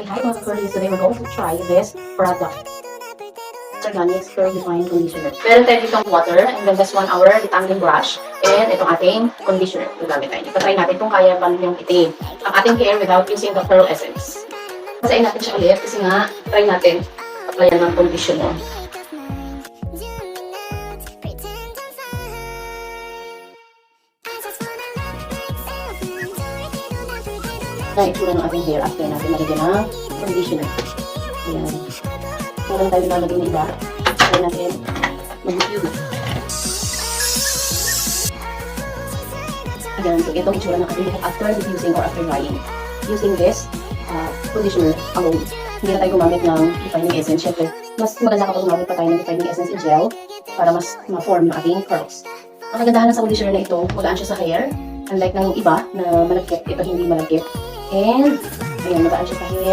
Okay, hi mga curlies. Today we're going to try this product. Organic Curl Define Conditioner. Meron tayo ditong water, and then this 1 hour detangling brush, and itong ating conditioner. Gagamit tayo. Ipatry natin kung kaya ba yung itim ang ating hair without using the curl essence. Pasain natin siya ulit kasi nga, try natin applyan ng conditioner. Na itsura ng ating hair after natin malagyan ng conditioner. Ayan. Kung lang tayo lalagyan ng iba, try natin mag-cube. Ayan, so itong itsura ng ating hair after diffusing or after drying. Using this conditioner alone. Hindi na tayo gumamit ng defining essence. Siyempre, mas maganda kapag gumamit pa tayo ng defining essence in gel para mas ma-form ng ating curls. Ang kagandahan sa conditioner na ito, magaan siya sa hair. Unlike ng iba na malagkit, ito hindi malagkit. And, ayan, magaan siya sa hair.